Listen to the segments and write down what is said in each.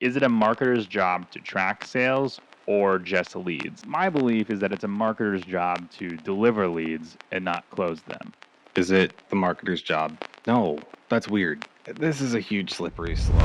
Is it a marketer's job to track sales or just leads? My belief is that it's a marketer's job to deliver leads and not close them. Is it the marketer's job? No, that's weird. This is a huge slippery slope.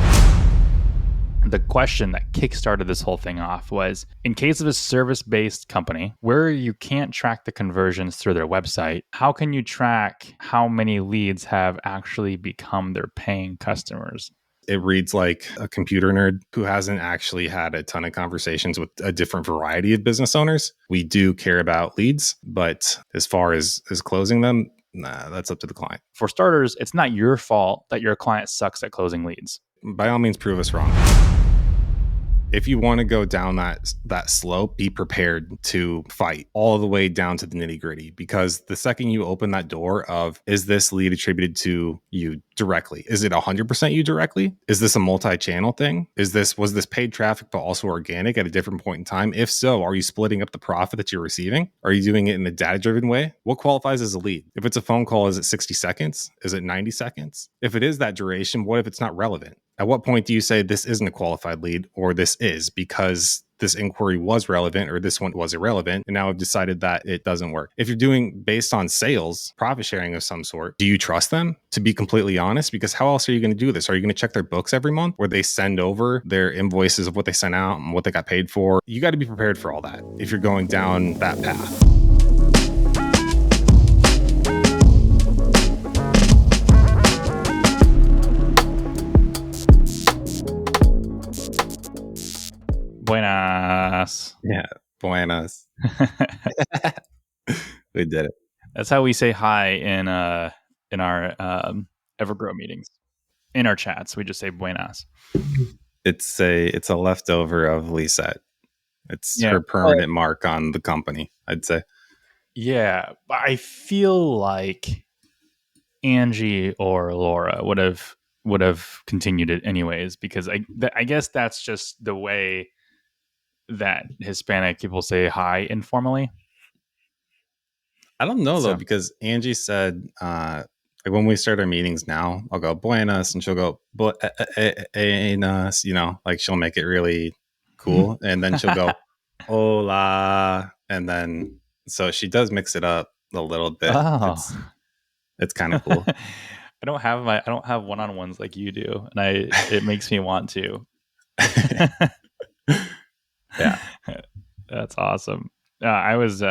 The question that kickstarted this whole thing off was, in case of a service-based company where you can't track the conversions through their website, how can you track how many leads have actually become their paying customers? It reads like a computer nerd who hasn't actually had a ton of conversations with a different variety of business owners. We do care about leads, but as far as closing them, nah, that's up to the client. For starters, it's not your fault that your client sucks at closing leads. By all means, prove us wrong. If you want to go down that slope, be prepared to fight all the way down to the nitty gritty, because the second you open that door of, is this lead attributed to you directly? Is it 100% you directly? Is this a multi-channel thing? Was this paid traffic, but also organic at a different point in time? If so, are you splitting up the profit that you're receiving? Are you doing it in a data-driven way? What qualifies as a lead? If it's a phone call, is it 60 seconds? Is it 90 seconds? If it is that duration, what if it's not relevant? At what point do you say this isn't a qualified lead, or this is because this inquiry was relevant or this one was irrelevant, and now I've decided that it doesn't work? If you're doing based on sales, profit sharing of some sort, do you trust them, to be completely honest? Because how else are you going to do this? Are you going to check their books every month where they send over their invoices of what they sent out and what they got paid for? You got to be prepared for all that if you're going down that path. Buenas. Yeah, buenas. We did it. That's how we say hi in our Evergrow meetings. In our chats, we just say buenas. It's a leftover of Lisette. It's her permanent mark on the company, I'd say. Yeah, but I feel like Angie or Laura would have continued it anyways, because I guess that's just the way that Hispanic people say hi informally. I don't know though, because Angie said like when we start our meetings now, I'll go buenas and she'll go buenas, like she'll make it really cool, and then she'll go hola, and then so she does mix it up a little bit. Oh. It's kind of cool. I don't have one-on-ones like you do, and it makes me want to. Yeah, that's awesome. I was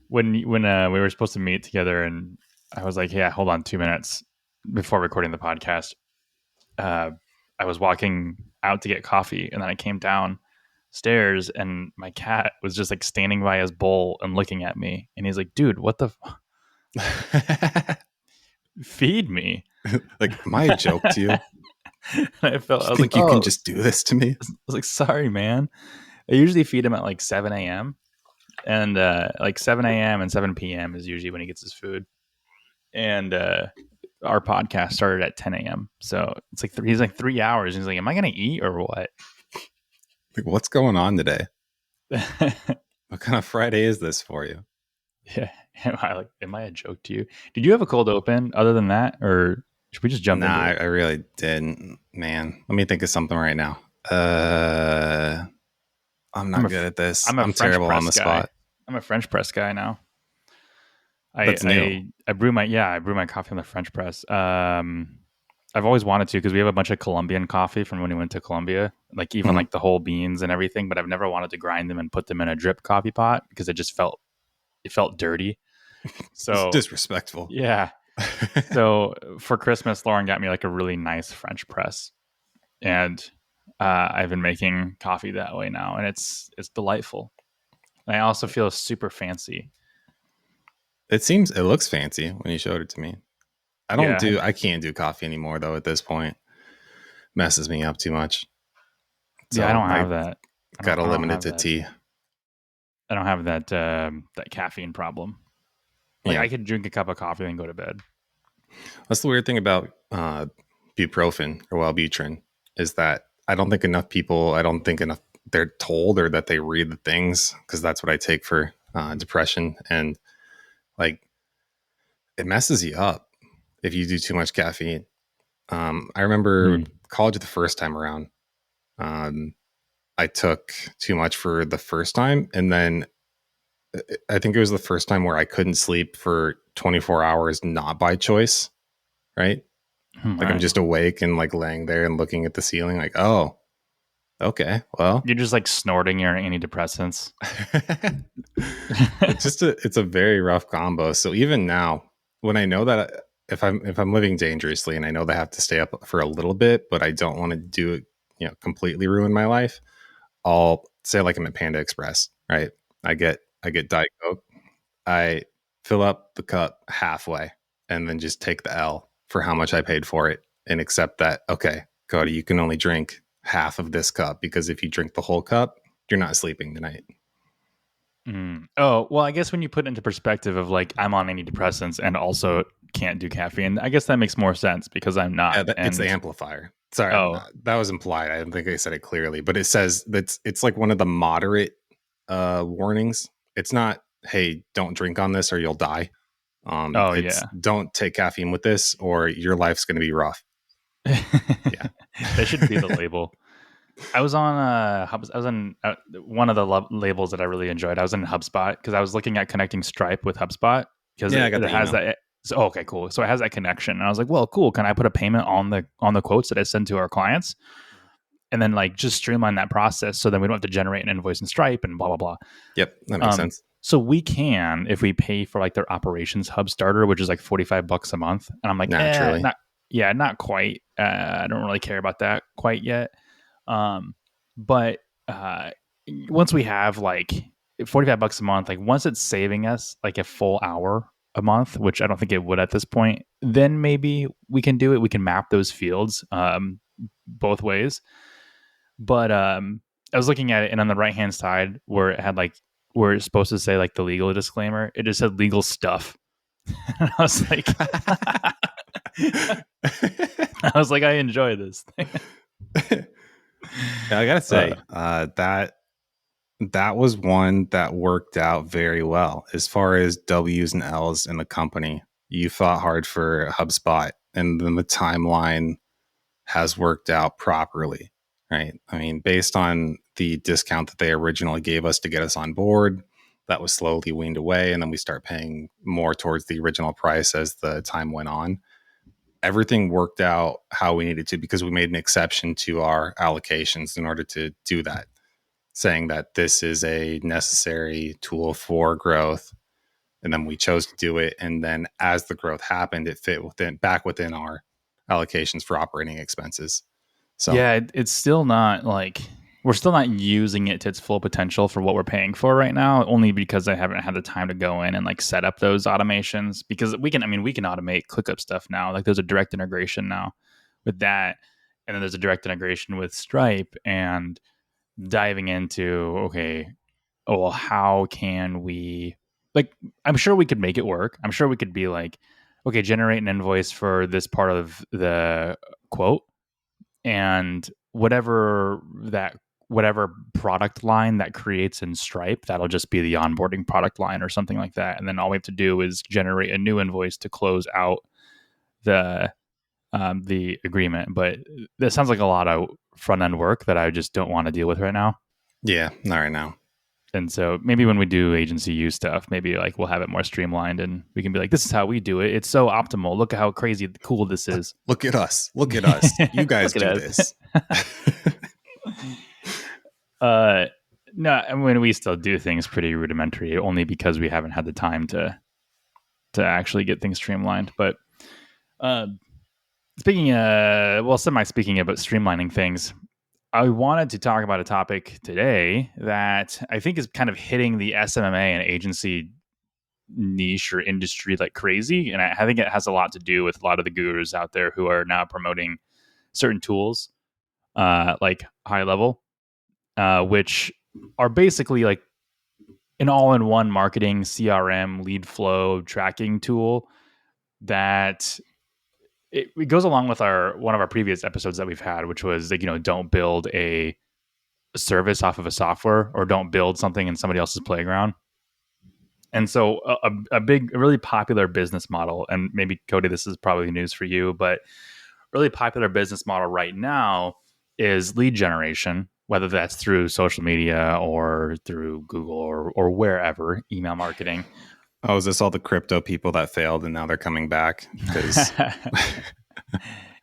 when we were supposed to meet together, and I was like, "Yeah, hold on 2 minutes before recording the podcast." I was walking out to get coffee, and then I came downstairs, and my cat was just like standing by his bowl and looking at me, and he's like, "Dude, what the?" Feed me. Like, am I a joke to you? I was like, you can just do this to me? I was like, sorry, man. I usually feed him at like 7 a.m. And like 7 a.m. and 7 p.m. is usually when he gets his food. And our podcast started at 10 a.m. So it's like he's like 3 hours. And he's like, am I going to eat or what? Like, what's going on today? What kind of Friday is this for you? Yeah. Am I a joke to you? Did you have a cold open other than that? Or should we just jump into it? I really didn't, man. Let me think of something right now. I'm not good at this. I'm terrible on the spot. I'm a French press guy now. That's new. I brew my coffee on the French press. I've always wanted to, because we have a bunch of Colombian coffee from when we went to Colombia, like even like the whole beans and everything. But I've never wanted to grind them and put them in a drip coffee pot, because it felt dirty. So it's disrespectful. Yeah. So for Christmas, Lauren got me like a really nice French press, and I've been making coffee that way now, and it's delightful. And I also feel super fancy. It looks fancy when you showed it to me. I can't do coffee anymore though at this point. Messes me up too much. So I don't have that. Got to limit it to tea. I don't have that caffeine problem. Like, I could drink a cup of coffee and go to bed. That's the weird thing about buprofen or Wellbutrin, is that I don't think enough they're told or that they read the things, because that's what I take for depression, and like it messes you up if you do too much caffeine. I remember college the first time around, I took too much for the first time, and then I think it was the first time where I couldn't sleep for 24 hours, not by choice, right? Like I'm Right. just awake and like laying there and looking at the ceiling, like, oh, okay, well, You're just like snorting your antidepressants. it's a very rough combo. So even now, when I know that if I'm living dangerously and I know that I have to stay up for a little bit, but I don't want to do it, completely ruin my life, I'll say like I'm at Panda Express, right? I get Diet Coke. I fill up the cup halfway and then just take the L for how much I paid for it and accept that, okay, Cody, you can only drink half of this cup because if you drink the whole cup, you're not sleeping tonight. Oh, well, I guess when you put it into perspective of like I'm on antidepressants and also can't do caffeine, I guess that makes more sense because I'm Yeah, not. it's the And amplifier. Sorry, oh, that was implied. I don't think I said it clearly, but it says it's like one of the moderate warnings. It's not, hey, don't drink on this or you'll die. oh It's yeah. don't take caffeine with this or your life's going to be rough. Yeah. That should be the label. I was on I was on one of the labels that I really enjoyed. I was in HubSpot because I was looking at connecting Stripe with HubSpot because Yeah, I got it the has email. that. So, okay, cool. So it has that connection, and I was like, well, cool. Can I put a payment on the quotes that I send to our clients, and then like just streamline that process so then we don't have to generate an invoice in Stripe and blah blah blah. Yep, that makes sense. So we can if we pay for like their operations hub starter, which is like $45 a month, and I'm like, Naturally. not yeah, not quite. I don't really care about that quite yet. Um, but once we have like $45 a month, like once it's saving us like a full hour a month, which I don't think it would at this point, then maybe we can do it. We can map those fields both ways. But I was looking at it, and on the right hand side where it had like where it's supposed to say like the legal disclaimer, it just said legal stuff. And I was like, I enjoy this thing. I gotta say, that was one that worked out very well as far as W's and L's in the company. You fought hard for HubSpot, and then the timeline has worked out properly, right? I mean, based on the discount that they originally gave us to get us on board, that was slowly weaned away, and then we start paying more towards the original price as the time went on. Everything worked out how we needed to because we made an exception to our allocations in order to do that, saying that this is a necessary tool for growth. And then we chose to do it. And then as the growth happened, it fit back within our allocations for operating expenses. So Yeah, it's still not like we're still not using it to its full potential for what we're paying for right now, only because I haven't had the time to go in and like set up those automations because we can automate ClickUp stuff now. Like there's a direct integration now with that. And then there's a direct integration with Stripe and diving into, okay, oh, well, how can we like I'm sure we could make it work. I'm sure we could be like, okay, generate an invoice for this part of the quote and whatever product line that creates in Stripe, that'll just be the onboarding product line or something like that. And then all we have to do is generate a new invoice to close out the agreement. But that sounds like a lot of front end work that I just don't want to deal with right now. yeah, not right now. And so maybe when we do agency use stuff, maybe like we'll have it more streamlined and we can be like, this is how we do it. It's so optimal. Look at how crazy cool this is. Look at us. Look at us. You guys Look at do us. this. No, I mean we still do things pretty rudimentary, only because we haven't had the time to actually get things streamlined. But uh, semi speaking about streamlining things, I wanted to talk about a topic today that I think is kind of hitting the SMMA and agency niche or industry like crazy, and I think it has a lot to do with a lot of the gurus out there who are now promoting certain tools, like high level, which are basically like an all-in-one marketing CRM lead flow tracking tool that it goes along with our one of our previous episodes that we've had, which was like, don't build a service off of a software or don't build something in somebody else's playground. And so a really popular business model, and maybe Cody, this is probably news for you, but really popular business model right now is lead generation, whether that's through social media or through Google or wherever, email marketing. Oh, is this all the crypto people that failed and now they're coming back? Because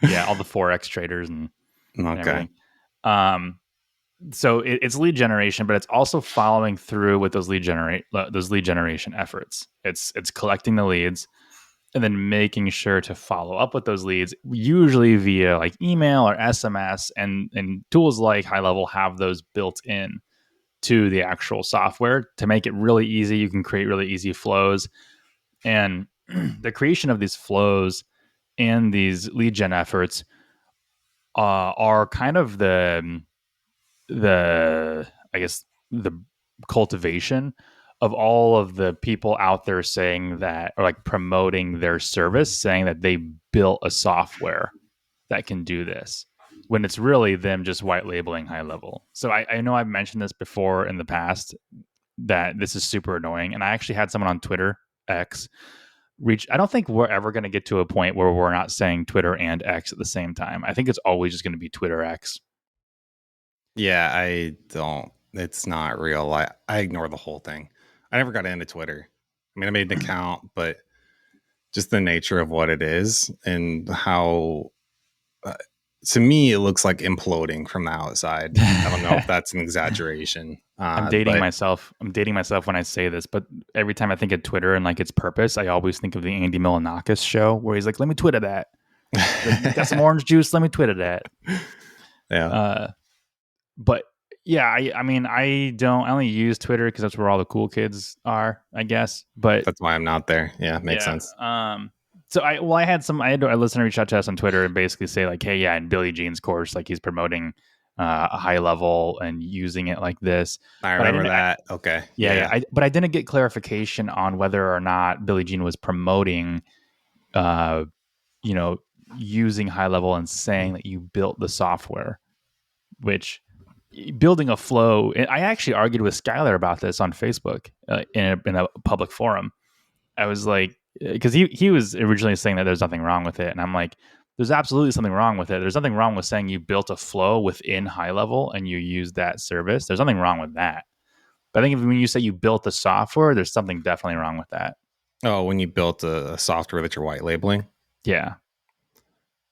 Yeah, all the Forex traders and okay, everything. So it's lead generation, but it's also following through with those lead generation efforts. It's collecting the leads and then making sure to follow up with those leads, usually via like email or SMS, and tools like High Level have those built in to the actual software to make it really easy. You can create really easy flows, and the creation of these flows and these lead gen efforts are kind of the I guess the cultivation of all of the people out there saying that, or like promoting their service, saying that they built a software that can do this, when it's really them just white labeling High Level. So I know I've mentioned this before in the past that this is super annoying, and I actually had someone on Twitter X reach. I don't think we're ever going to get to a point where we're not saying Twitter and X at the same time. I think it's always just going to be Twitter X. yeah, I don't. It's not real. I ignore the whole thing. I never got into Twitter. I mean, I made an account, but just the nature of what it is and how, to me, it looks like imploding from the outside. I don't know if that's an exaggeration. I'm dating But myself. I'm dating myself when I say this, but every time I think of Twitter and like its purpose, I always think of the Andy Milonakis show where he's like, "Let me Twitter that. Like, got some orange juice. Let me Twitter that." yeah, Uh, but yeah, I mean, I only use Twitter because that's where all the cool kids are, I guess. But that's why I'm not there. Yeah, makes yeah, sense. so I had a listener reach out to us on Twitter and basically say like, "Hey, yeah, in Billie Jean's course, like he's promoting a High Level and using it like this." I But I remember didn't. that. Okay. Yeah. But I didn't get clarification on whether or not Billie Jean was promoting, uh, you know, using High Level and saying that you built the software, which building a flow. I actually argued with Skylar about this on Facebook in a public forum. I was like, because he was originally saying that there's nothing wrong with it, and I'm like, there's absolutely something wrong with it. There's nothing wrong with saying you built a flow within High Level and you use that service. There's nothing wrong with that. But I think when you say you built the software, there's something definitely wrong with that. Oh, when you built a software that you're white labeling. Yeah.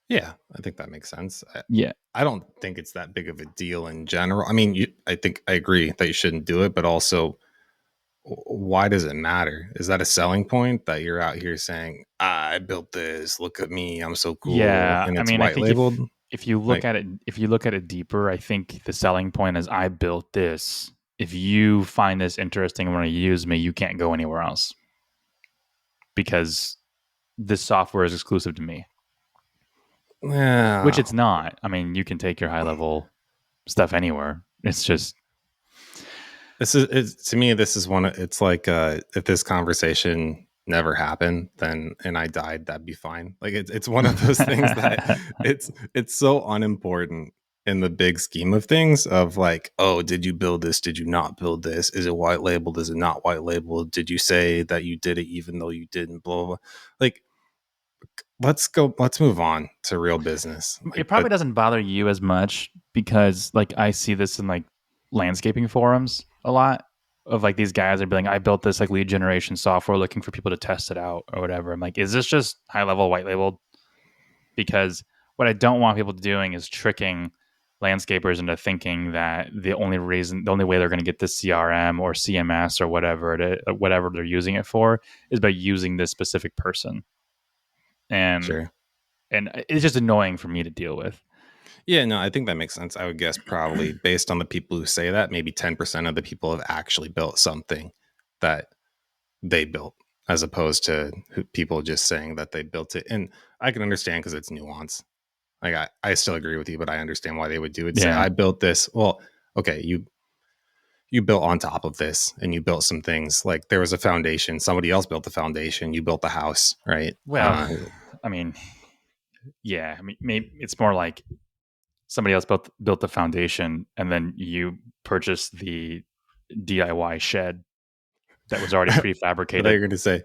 Yeah, I think that makes sense. Yeah. I don't think it's that big of a deal in general. I mean, I think I agree that you shouldn't do it, but also, why does it matter? Is that a selling point that you're out here saying, I built this, look at me, I'm so cool, Yeah. and I it's mean, I white think labeled? if you look Like, at it deeper, I think the selling point is I built this. If you find this interesting and want to use me, you can't go anywhere else because this software is exclusive to me. Which yeah, it's not. I mean, you can take your High Level stuff anywhere. It's just to me, this is one. It's like, if this conversation never happened, then and I died, that'd be fine. Like, it's one of those things that it's so unimportant in the big scheme of things. Of like, oh, did you build this? Did you not build this? Is it white labeled? Is it not white labeled? Did you say that you did it even though you didn't? Blah blah. Blah. Like, let's go. Let's move on to real business. it Like probably doesn't bother you as much because like I see this in like landscaping forums a lot of like these guys are being like, I built this like lead generation software looking for people to test it out or whatever. I'm like, is this just High Level white labeled? Because what I don't want people doing is tricking landscapers into thinking that the only way they're going to get this CRM or CMS or whatever they're using it for is by using this specific person. And sure. it's just annoying for me to deal with. Yeah, no, I think that makes sense. I would guess probably based on the people who say that, maybe 10% of the people have actually built something that they built, as opposed to people just saying that they built it. And I can understand because it's nuance. Like, I still agree with you, but I understand why they would do it. Say, Yeah. I built this. Well, okay, you built on top of this and you built some things. Like, there was a foundation. Somebody else built the foundation. You built the house, right? Well, I mean, yeah. I mean, maybe it's more like somebody else built the foundation, and then you purchased the DIY shed that was already I thought you prefabricated. were going to say,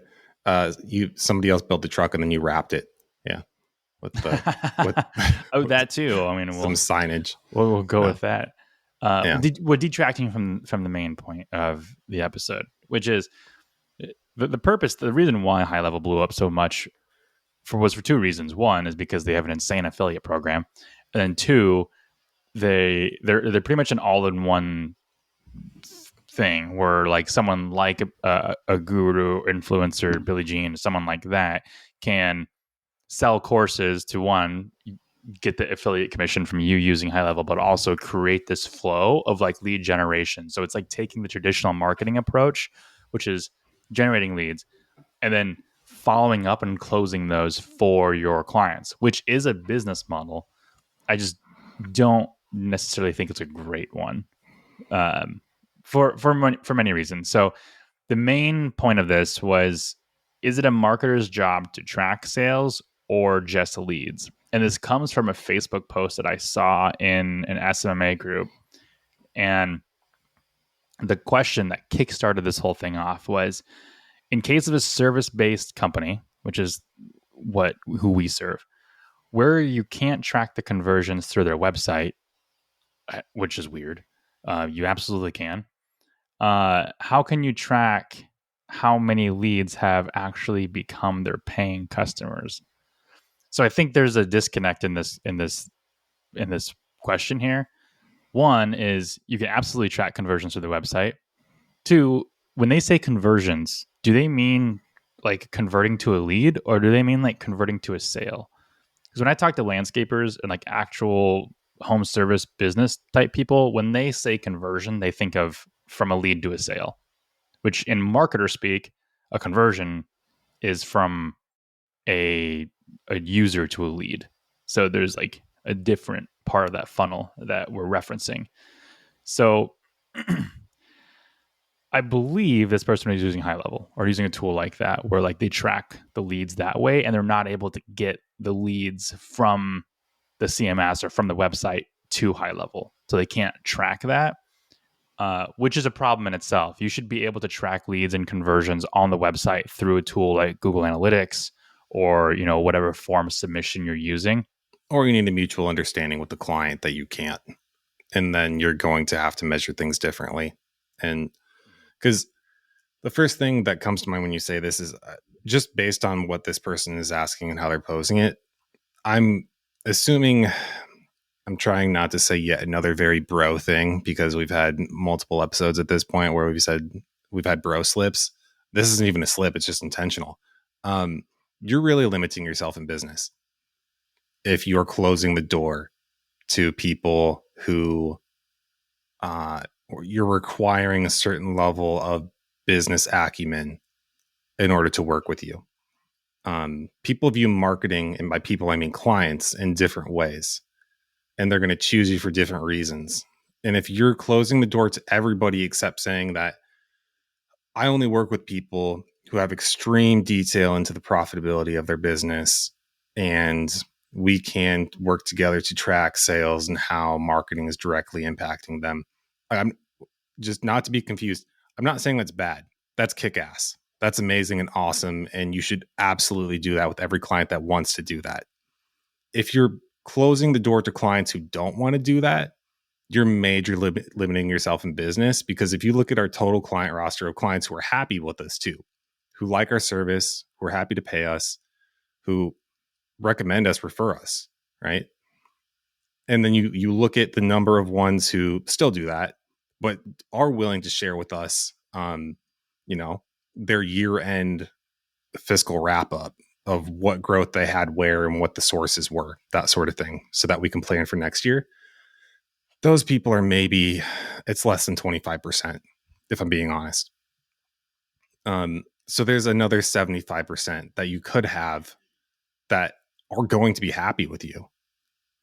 somebody else built the truck and then you wrapped it. Yeah. with the with, Oh, with that too. I mean, some signage. we'll go Yeah. with that. Yeah. We're detracting from the main point of the episode, which is the purpose. The reason why High Level blew up so much was for two reasons. One is because they have an insane affiliate program, and then two, they're pretty much an all in one thing where like someone like a guru influencer Billie Jean, someone like that can sell courses to one get the affiliate commission from you using High Level, but also create this flow of like lead generation. So it's like taking the traditional marketing approach, which is generating leads, and then following up and closing those for your clients, which is a business model. I just don't necessarily think it's a great one, for many reasons. So the main point of this was: is it a marketer's job to track sales or just leads? And this comes from a Facebook post that I saw in an SMMA group. And the question that kickstarted this whole thing off was: in case of a service-based company, which is who we serve, where you can't track the conversions through their website, which is weird. You absolutely can. How can you track how many leads have actually become their paying customers? So I think there's a disconnect in this question here. One is you can absolutely track conversions through the website. Two, when they say conversions, do they mean like converting to a lead, or do they mean like converting to a sale? Because when I talk to landscapers and like actual home service business type people, when they say conversion, they think of from a lead to a sale, which in marketer speak, a conversion is from a user to a lead. So there's like a different part of that funnel that we're referencing. So I believe this person is using High Level or using a tool like that where like they track the leads that way, and they're not able to get the leads from the CMS or from the website to High Level. So they can't track that, which is a problem in itself. You should be able to track leads and conversions on the website through a tool like Google Analytics or, whatever form submission you're using. Or you need a mutual understanding with the client that you can't. And then you're going to have to measure things differently. And because the first thing that comes to mind when you say this is just based on what this person is asking and how they're posing it. I'm assuming, I'm trying not to say yet another very bro thing, because we've had multiple episodes at this point where we've said we've had bro slips. This isn't even a slip. It's just intentional. You're really limiting yourself in business if you're closing the door to people who you're requiring a certain level of business acumen in order to work with you. People view marketing, and by people I mean clients, in different ways, and they're going to choose you for different reasons. And if you're closing the door to everybody except saying that I only work with people who have extreme detail into the profitability of their business, and we can work together to track sales and how marketing is directly impacting them. I'm just, not to be confused, I'm not saying that's bad. That's kick-ass. That's amazing and awesome. And you should absolutely do that with every client that wants to do that. If you're closing the door to clients who don't want to do that, you're major limiting yourself in business. Because if you look at our total client roster of clients who are happy with us too, who like our service, who are happy to pay us, who recommend us, refer us, right? And then you look at the number of ones who still do that, but are willing to share with us, their year-end fiscal wrap-up of what growth they had where and what the sources were, that sort of thing, so that we can plan for next year. Those people are maybe, it's less than 25%, if I'm being honest. So there's another 75% that you could have that are going to be happy with you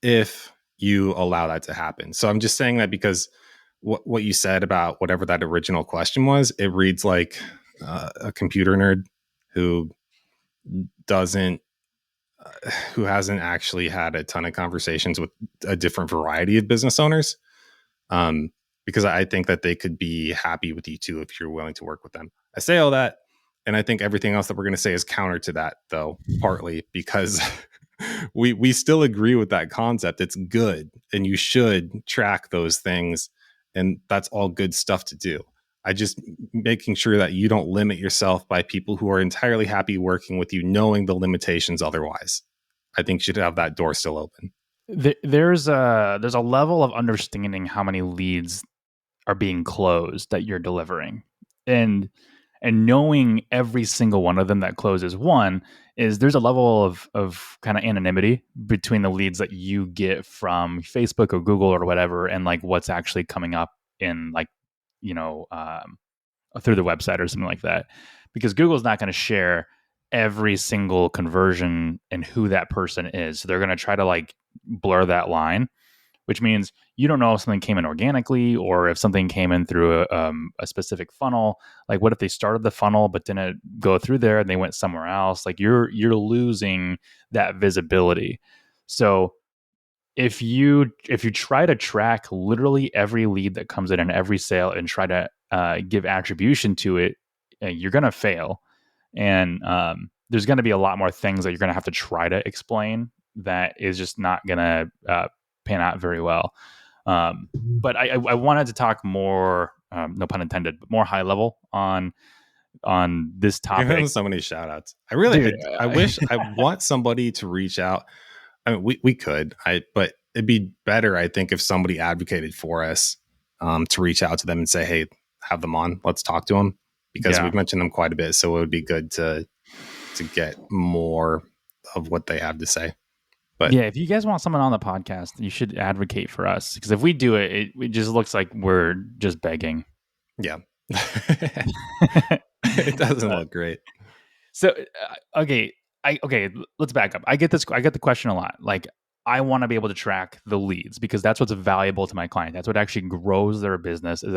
if you allow that to happen. So I'm just saying that because what you said about whatever that original question was, it reads like a computer nerd who hasn't actually had a ton of conversations with a different variety of business owners. Because I think that they could be happy with you too if you're willing to work with them. I say all that, and I think everything else that we're going to say is counter to that, though, partly because we still agree with that concept. It's good, and you should track those things, and that's all good stuff to do. I just making sure that you don't limit yourself by people who are entirely happy working with you, knowing the limitations otherwise. I think you should have that door still open. There's a level of understanding how many leads are being closed that you're delivering, and knowing every single one of them that closes one is there's a level of kind of anonymity between the leads that you get from Facebook or Google or whatever and like what's actually coming up in like you know through the website or something like that, because Google's not going to share every single conversion and who that person is. So they're going to try to like blur that line, which means you don't know if something came in organically or if something came in through a specific funnel. Like, what if they started the funnel but didn't go through there and they went somewhere else? Like, you're losing that visibility. So if you try to track literally every lead that comes in and every sale and try to give attribution to it, you're going to fail. And there's going to be a lot more things that you're going to have to try to explain that is just not going to pan out very well. But I wanted to talk more, no pun intended, but more high level on this You're giving topic. so many shout outs. I wish I want somebody to reach out. I mean, we could, but it'd be better, I think, if somebody advocated for us to reach out to them and say, hey, have them on. Let's talk to them, because we've mentioned them quite a bit. So it would be good to get more of what they have to say. But yeah, if you guys want someone on the podcast, you should advocate for us, because if we do it, it just looks like we're just begging. Yeah. It doesn't look great. So, okay, let's back up. I get the question a lot. Like, I want to be able to track the leads because that's what's valuable to my client. That's what actually grows their business, is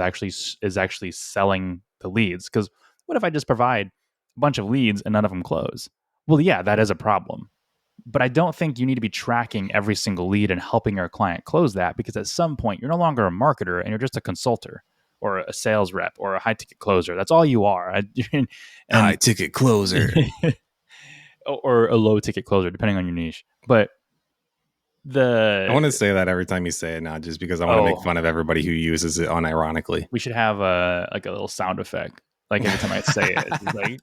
actually selling the leads. Because what if I just provide a bunch of leads and none of them close? Well, yeah, that is a problem. But I don't think you need to be tracking every single lead and helping your client close that, because at some point you're no longer a marketer and you're just a consultant or a sales rep or a high ticket closer. That's all you are. High ticket closer. Or a low ticket closer, depending on your niche. But I want to say that every time you say it now, just because I want to make fun of everybody who uses it unironically. We should have a little sound effect. Like every time I say it, it's like,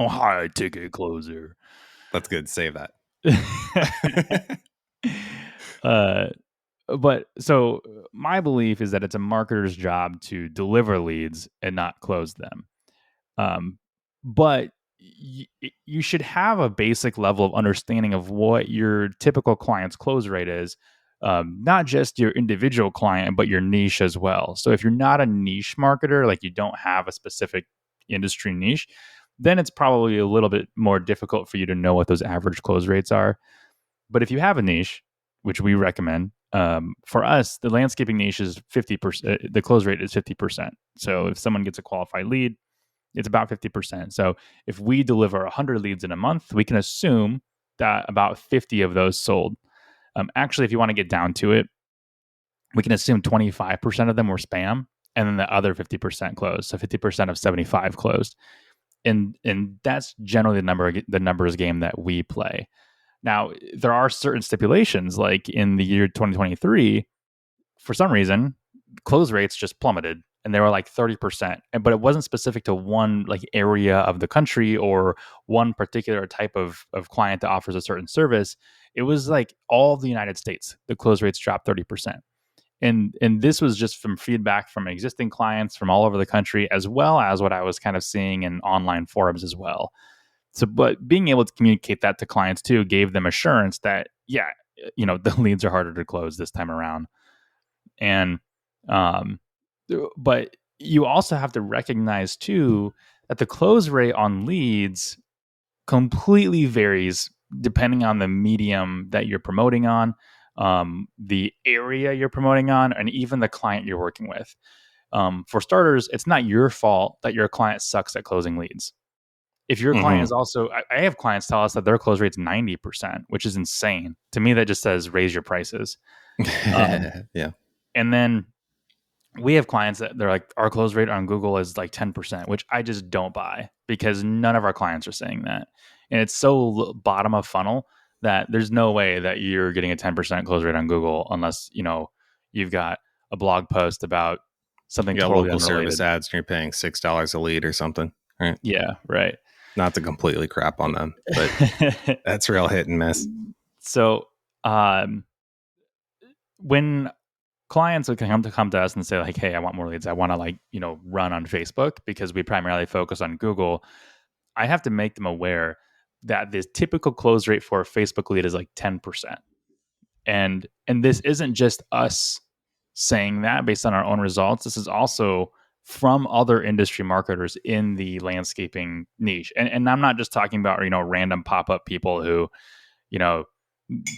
high ticket closer. That's good. Save that. But so my belief is that it's a marketer's job to deliver leads and not close them. But you should have a basic level of understanding of what your typical client's close rate is, not just your individual client, but your niche as well. So if you're not a niche marketer, like you don't have a specific industry niche, then it's probably a little bit more difficult for you to know what those average close rates are. But if you have a niche, which we recommend, for us, the landscaping niche is 50%. The close rate is 50%. So if someone gets a qualified lead, it's about 50%. So if we deliver 100 leads in a month, we can assume that about 50 of those sold. Actually, if you want to get down to it, we can assume 25% of them were spam, and then the other 50% closed. So 50% of 75 closed. And that's generally the numbers game that we play. Now, there are certain stipulations, like in the year 2023, for some reason, close rates just plummeted and they were like 30%. But it wasn't specific to one like area of the country or one particular type of client that offers a certain service. It was like all of the United States, the close rates dropped 30%. And this was just from feedback from existing clients from all over the country, as well as what I was kind of seeing in online forums as well. So, but being able to communicate that to clients too gave them assurance that, yeah, the leads are harder to close this time around. And, but you also have to recognize too that the close rate on leads completely varies depending on the medium that you're promoting on, the area you're promoting on, and even the client you're working with. For starters, it's not your fault that your client sucks at closing leads. If your client is also, I have clients tell us that their close rate's 90%, which is insane. To me, that just says raise your prices. Yeah. And then we have clients that they're like, our close rate on Google is like 10%, which I just don't buy, because none of our clients are saying that. And it's so bottom of funnel that there's no way that you're getting a 10% close rate on Google unless, you've got a blog post about something You got totally local service unrelated. ads and you're paying $6 a lead or something, right? Yeah, right. Not to completely crap on them, but that's real hit and miss. So, when clients would come to us and say like, "Hey, I want more leads. I want to run on Facebook because we primarily focus on Google." I have to make them aware that the typical close rate for a Facebook lead is like 10%. And this isn't just us saying that based on our own results. This is also from other industry marketers in the landscaping niche. And I'm not just talking about, random pop-up people who, you know,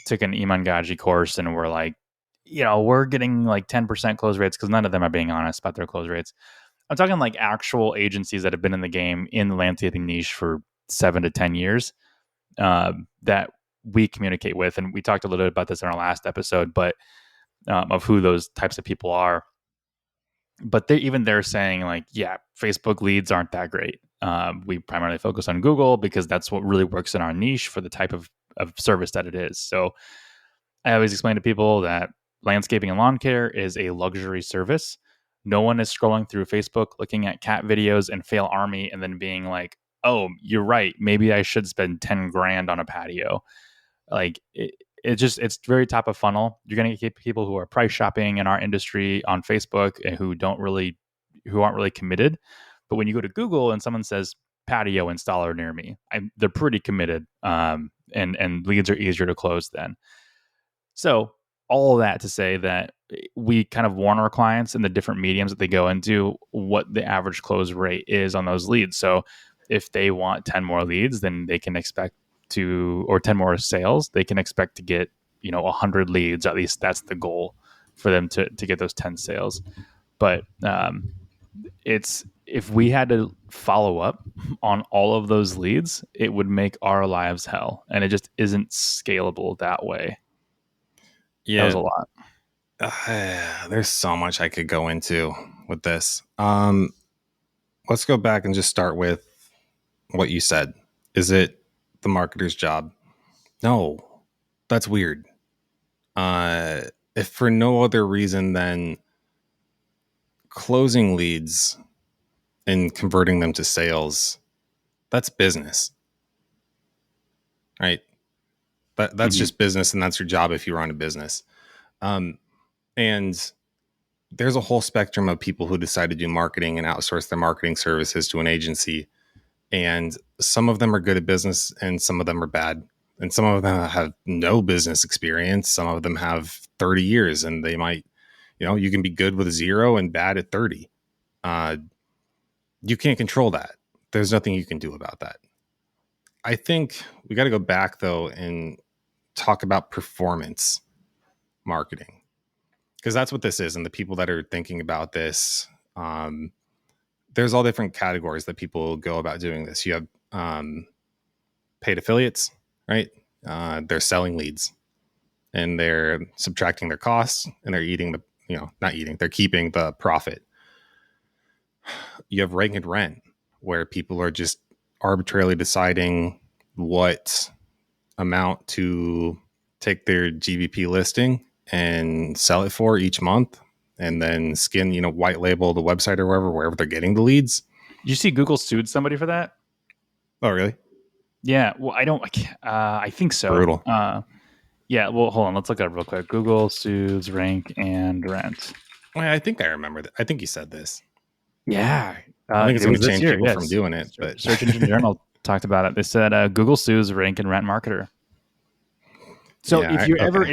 took an Iman Gaji course and were like, we're getting like 10% close rates, because none of them are being honest about their close rates. I'm talking like actual agencies that have been in the game in the landscaping niche for 7 to 10 years, that we communicate with. And we talked a little bit about this in our last episode, but of who those types of people are. But they're saying like, yeah, Facebook leads aren't that great. We primarily focus on Google because that's what really works in our niche for the type of service that it is. So I always explain to people that landscaping and lawn care is a luxury service. No one is scrolling through Facebook looking at cat videos and Fail Army and then being like, oh, you're right, maybe I should spend 10 grand on a patio. Like it's very top of funnel. You're going to get people who are price shopping in our industry on Facebook and who aren't really committed. But when you go to Google and someone says patio installer near me, they're pretty committed. And leads are easier to close then. So all of that to say that we kind of warn our clients in the different mediums that they go into what the average close rate is on those leads. So if they want 10 more leads, then they can expect or 10 more sales, they can expect to get, 100 leads. At least that's the goal for them to get those 10 sales. But if we had to follow up on all of those leads, it would make our lives hell. And it just isn't scalable that way. Yeah. That was a lot. There's so much I could go into with this. Let's go back and just start with what you said. Is it the marketer's job? No, that's weird. If for no other reason than closing leads and converting them to sales, that's business, right? That's just business, and that's your job if you run a business. And there's a whole spectrum of people who decide to do marketing and outsource their marketing services to an agency. And some of them are good at business and some of them are bad. And some of them have no business experience. Some of them have 30 years and they might, you can be good with 0 and bad at 30. You can't control that. There's nothing you can do about that. I think we got to go back though and talk about performance marketing, because that's what this is. And the people that are thinking about this, there's all different categories that people go about doing this. You have paid affiliates, right? They're selling leads and they're subtracting their costs and they're they're keeping the profit. You have rank and rent, where people are just arbitrarily deciding what amount to take their GVP listing and sell it for each month, and then skin, white label the website or wherever they're getting the leads. Did you see Google sued somebody for that? Oh, really? Yeah. Well, I think so. Brutal. Yeah. Well, hold on. Let's look at it real quick. Google sues Rank and Rent. I think I remember that. I think you said this. Yeah. I think it's going to change people from doing it. But Search Engine Journal talked about it. They said Google sues Rank and Rent marketer. So if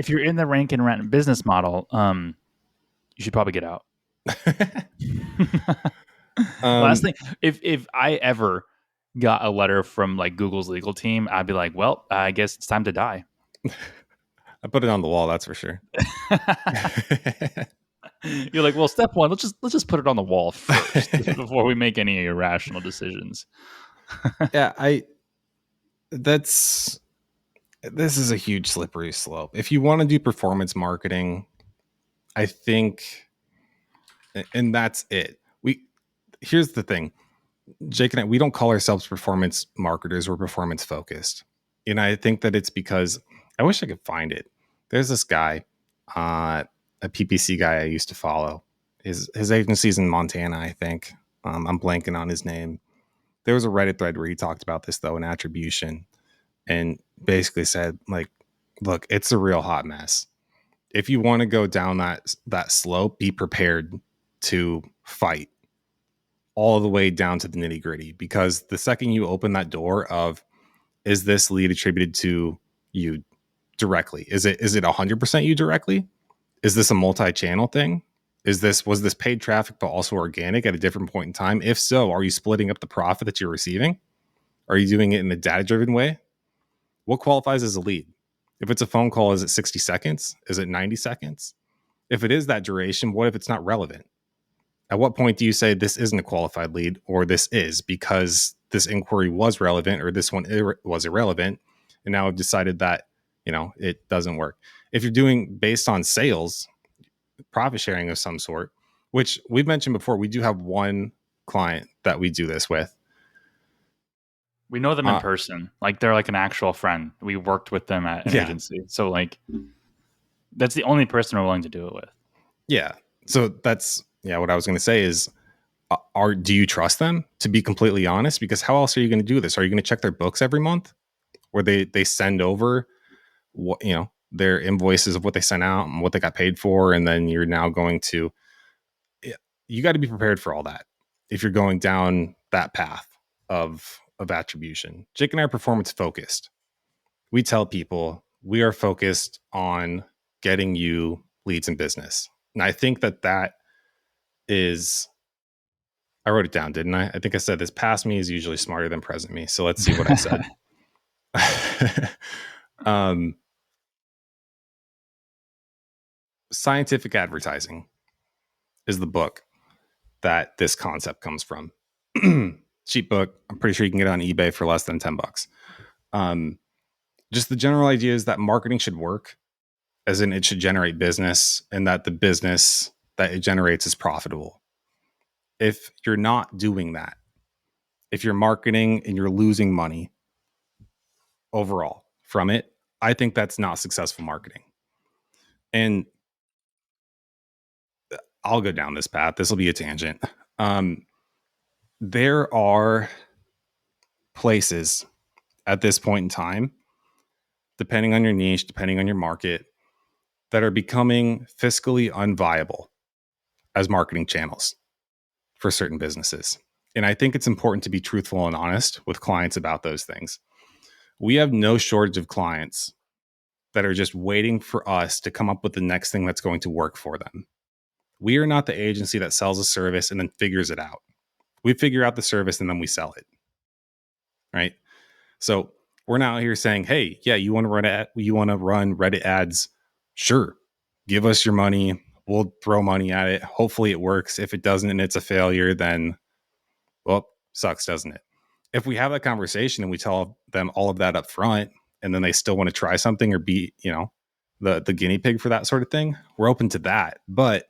you're in the Rank and Rent business model, you should probably get out. Last thing, if I ever got a letter from like Google's legal team, I'd be like, well, I guess it's time to die. I put it on the wall, that's for sure. You're like, well, step one, let's just put it on the wall first before we make any irrational decisions. Yeah, this is a huge slippery slope. If you want to do performance marketing, I think, and that's it. Here's the thing, Jake and I, we don't call ourselves performance marketers. We're performance focused. And I think that it's because I wish I could find it. There's this guy, a PPC guy I used to follow. His agency's in Montana, I think. I'm blanking on his name. There was a Reddit thread where he talked about this though in attribution, and basically said like, look, it's a real hot mess. If you want to go down that slope, be prepared to fight all the way down to the nitty gritty, because the second you open that door of, is this lead attributed to you directly? Is it 100% you directly? Is this a multi-channel thing? Was this paid traffic but also organic at a different point in time? If so, are you splitting up the profit that you're receiving? Are you doing it in a data-driven way? What qualifies as a lead? If it's a phone call, is it 60 seconds? Is it 90 seconds? If it is that duration, what if it's not relevant? At what point do you say this isn't a qualified lead, or this is because this inquiry was relevant, or this one was irrelevant, and now I've decided that, it doesn't work? If you're doing based on sales, profit sharing of some sort, which we've mentioned before, we do have one client that we do this with. We know them in person. Like they're like an actual friend. We worked with them at an agency. So like that's the only person we're willing to do it with. Yeah. So that's what I was going to say is, do you trust them, to be completely honest? Because how else are you going to do this? Are you going to check their books every month, where they send over what, their invoices of what they sent out and what they got paid for? And then you're now going to, you got to be prepared for all that if you're going down that path of attribution. Jake and I are performance focused. We tell people we are focused on getting you leads in business. And I think that is, I wrote it down, didn't I? I think I said this: past me is usually smarter than present me. So let's see what I said. Scientific Advertising is the book that this concept comes from. Cheap book. I'm pretty sure you can get it on eBay for less than $10. Just the general idea is that marketing should work, as in it should generate business, and that the business that it generates is profitable. If you're not doing that, if you're marketing and you're losing money overall from it, I think that's not successful marketing. And I'll go down this path. This will be a tangent. There are places at this point in time, depending on your niche, depending on your market, that are becoming fiscally unviable as marketing channels for certain businesses. And I think it's important to be truthful and honest with clients about those things. We have no shortage of clients that are just waiting for us to come up with the next thing that's going to work for them. We are not the agency that sells a service and then figures it out. We figure out the service and then we sell it. Right? So we're not out here saying, hey, yeah, you want to run Reddit ads? Sure. Give us your money. We'll throw money at it. Hopefully it works. If it doesn't and it's a failure, then, well, sucks, doesn't it? If we have that conversation and we tell them all of that up front, and then they still want to try something or be, the guinea pig for that sort of thing, we're open to that. But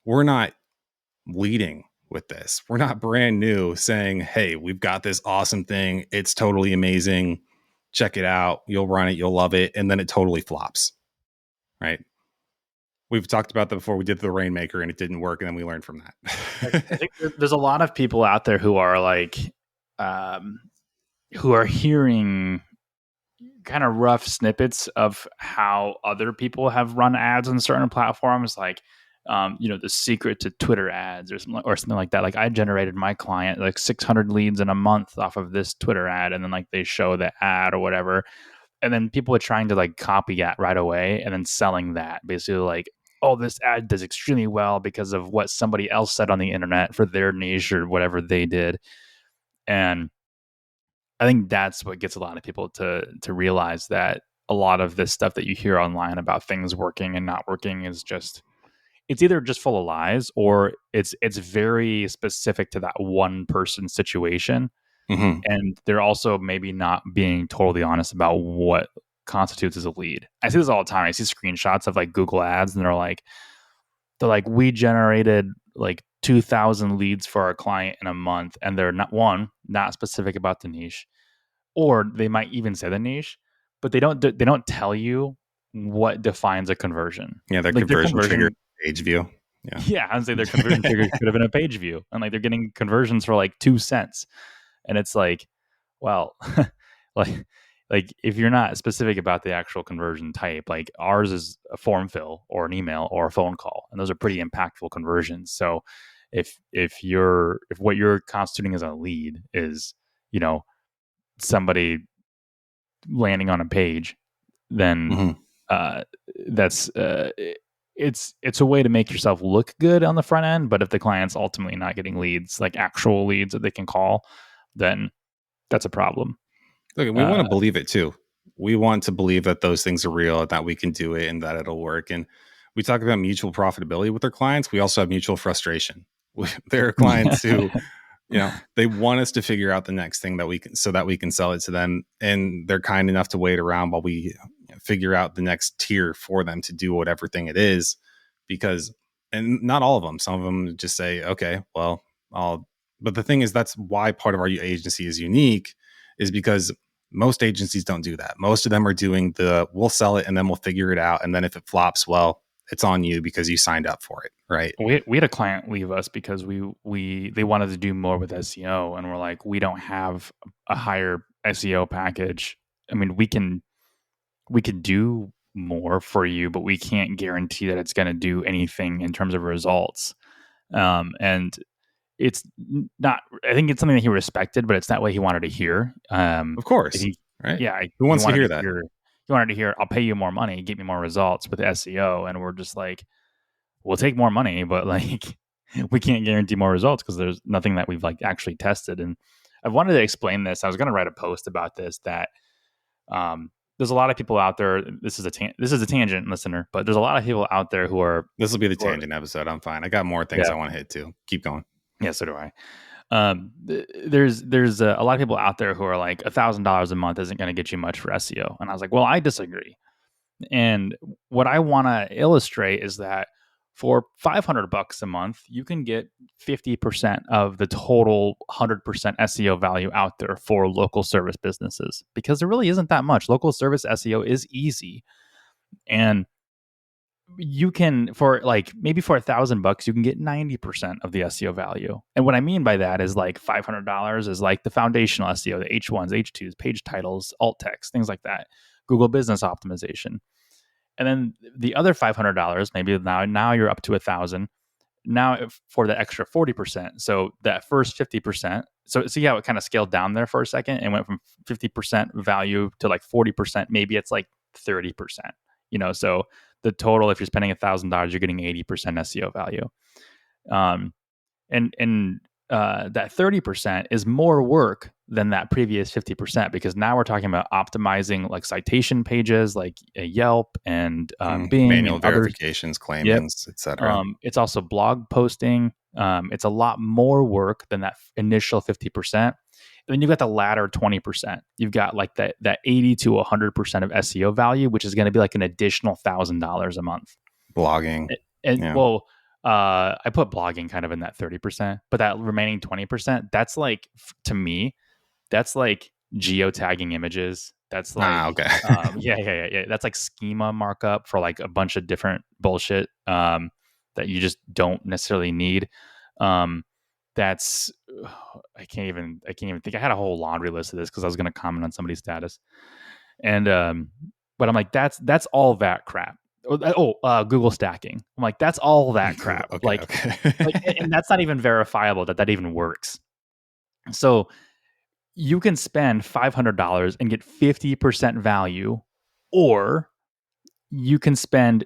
we're not leading with this. We're not brand new saying, hey, we've got this awesome thing. It's totally amazing. Check it out. You'll run it. You'll love it. And then it totally flops. Right? We've talked about that before. We did the Rainmaker and it didn't work. And then we learned from that. I think there's a lot of people out there who are like, who are hearing kind of rough snippets of how other people have run ads on certain platforms, like the secret to Twitter ads or something like that. Like I generated my client like 600 leads in a month off of this Twitter ad, and then like they show the ad or whatever, and then people are trying to like copy that right away and then selling that basically like, oh, this ad does extremely well because of what somebody else said on the internet for their niche or whatever they did. And I think that's what gets a lot of people to realize that a lot of this stuff that you hear online about things working and not working is just, it's either just full of lies or it's very specific to that one person situation. Mm-hmm. And they're also maybe not being totally honest about what constitutes as a lead. I see this all the time. I see screenshots of like Google ads and they're like, we generated like 2,000 leads for our client in a month, and they're not specific about the niche, or they might even say the niche, but they don't tell you what defines a conversion. Yeah, their Like their conversion trigger conversion, page view. Yeah. yeah, I'd say their conversion trigger could have been a page view, and like they're getting conversions for like 2 cents, and it's like, well, like if you're not specific about the actual conversion type, like ours is a form fill or an email or a phone call, and those are pretty impactful conversions. So if what you're constituting as a lead is, you know, somebody landing on a page, then Mhm. uh, that's it's a way to make yourself look good on the front end. But if the client's ultimately not getting leads, like actual leads that they can call, then that's a problem. Look, we want to believe it too. We want to believe that those things are real, that we can do it, and that it'll work. And we talk about mutual profitability with our clients. We also have mutual frustration. There are clients who, they want us to figure out the next thing that we can, so that we can sell it to them, and they're kind enough to wait around while we figure out the next tier for them to do whatever thing it is. Because, and not all of them, some of them just say, okay, well, I'll. But the thing is, that's why part of our agency is unique, is because most agencies don't do that. Most of them are doing we'll sell it and then we'll figure it out, and then if it flops, well, it's on you because you signed up for it, right? We had a client leave us because they wanted to do more with SEO, and we're like, we don't have a higher SEO package. I mean, we could do more for you, but we can't guarantee that it's going to do anything in terms of results. And it's not. I think it's something that he respected, but it's not what he wanted to hear. Of course, right? Yeah, Who wants to hear that? He wanted to hear, "I'll pay you more money, get me more results with SEO," and we're just like, we'll take more money, but like we can't guarantee more results because there's nothing that we've like actually tested. And I wanted to explain this. I was going to write a post about this, that there's a lot of people out there. This is a tangent, listener, but there's a lot of people out there who are. This will be the tangent episode. I'm fine. I got more things I want to hit too. Keep going. Yeah, so do I. There's a lot of people out there who are like $1,000 a month isn't going to get you much for SEO, and I was like, well, I disagree. And what I want to illustrate is that for $500 a month, you can get 50% of the total 100% SEO value out there for local service businesses, because there really isn't that much. Local service SEO is easy, and you can, for like maybe for $1,000, you can get 90% of the SEO value. And what I mean by that is like $500 is like the foundational SEO, the H1s, H2s, page titles, alt text, things like that, Google business optimization. And then the other $500, maybe now you're up to 1,000. Now for the extra 40%. So that first 50%. So see how it kind of scaled down there for a second and went from 50% value to like 40%. Maybe it's like 30%. So the total, if you're spending $1,000, you're getting 80% SEO value. And that 30% is more work than that previous 50%, because now we're talking about optimizing like citation pages like Yelp and Bing, manual and verifications, claimants, etc. It's also blog posting. It's a lot more work than that initial 50%. And then you've got the latter 20%. You've got like that 80 to 100% of SEO value, which is going to be like an additional $1,000 a month. Blogging. I put blogging kind of in that 30%, but that remaining 20%, that's like, to me, that's like geotagging images. That's like, yeah. That's like schema markup for like a bunch of different bullshit that you just don't necessarily need. That's I can't even think. I had a whole laundry list of this because I was going to comment on somebody's status, and but I'm like, that's all that crap. Google stacking. I'm like, that's all that crap. And that's not even verifiable that even works. So you can spend $500 and get 50% value, or you can spend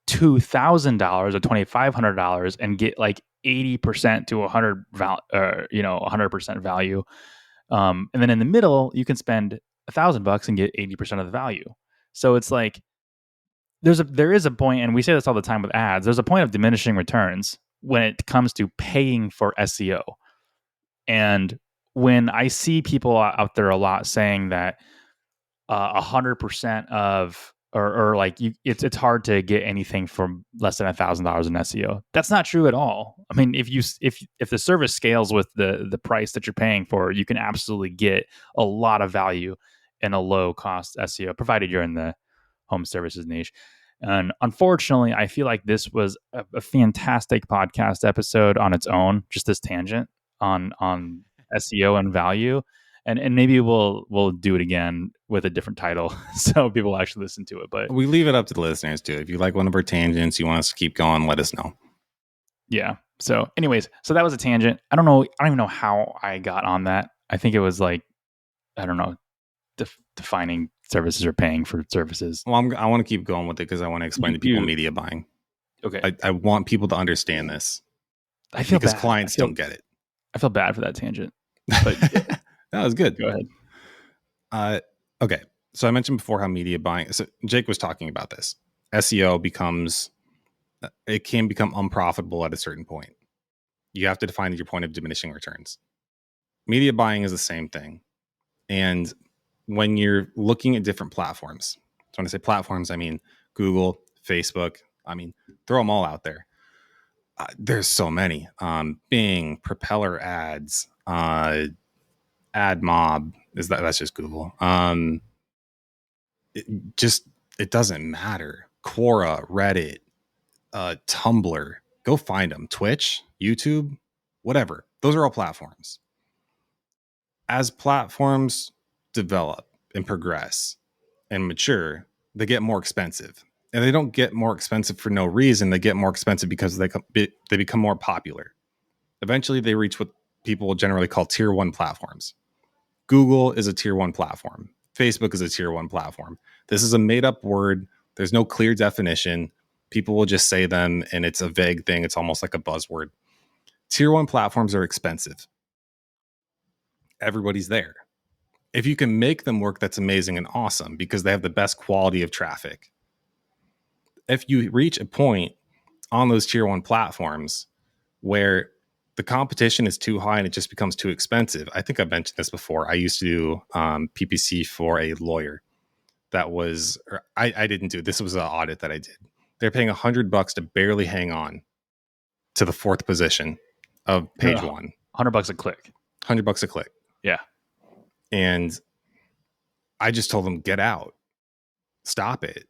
$2,000 or $2,500 and get like 80% to 100% value. And then in the middle, you can spend $1,000 and get 80% of the value. So it's like, there is a point, and we say this all the time with ads, there's a point of diminishing returns when it comes to paying for SEO. And when I see people out there a lot saying that 100% of, or like it's hard to get anything for less than $1,000 in SEO. That's not true at all. I mean, if the service scales with the price that you're paying for, you can absolutely get a lot of value in a low cost SEO, provided you're in the home services niche. And unfortunately, I feel like this was a fantastic podcast episode on its own, just this tangent on SEO and value. And maybe we'll do it again with a different title so people will actually listen to it. But we leave it up to the listeners too. If you like one of our tangents, you want us to keep going, let us know. Yeah. So anyways, so that was a tangent. I don't even know how I got on that. I think it was like, I don't know, defining services or paying for services. Well, I want to keep going with it because I want to explain to people media buying. Okay. I want people to understand this. I feel because bad. clients don't get it. I feel bad for that tangent. But that was good. Go ahead. Okay. So I mentioned before how media buying. So Jake was talking about this. SEO can become unprofitable at a certain point. You have to define your point of diminishing returns. Media buying is the same thing. And when you're looking at different platforms, so when I say platforms, I mean Google, Facebook, throw them all out there. There's so many. Bing, Propeller Ads, AdMob, that's just Google. It doesn't matter. Quora, Reddit, Tumblr, go find them. Twitch, YouTube, whatever. Those are all platforms. As platforms develop and progress and mature, they get more expensive. And they don't get more expensive for no reason. They get more expensive because they become more popular. Eventually, they reach what people generally call tier 1 platforms. Google is a tier 1 platform. Facebook is a tier 1 platform. This is a made up word. There's no clear definition. People will just say them, and it's a vague thing. It's almost like a buzzword. Tier 1 platforms are expensive. Everybody's there. If you can make them work, that's amazing and awesome because they have the best quality of traffic. If you reach a point on those tier 1 platforms where the competition is too high and it just becomes too expensive. I think I've mentioned this before. I used to do PPC for a lawyer. I didn't do it. This was an audit that I did. They're paying $100 to barely hang on to the 4th position of page 1. $100 a click. $100 a click. Yeah. And I just told them, get out. Stop it.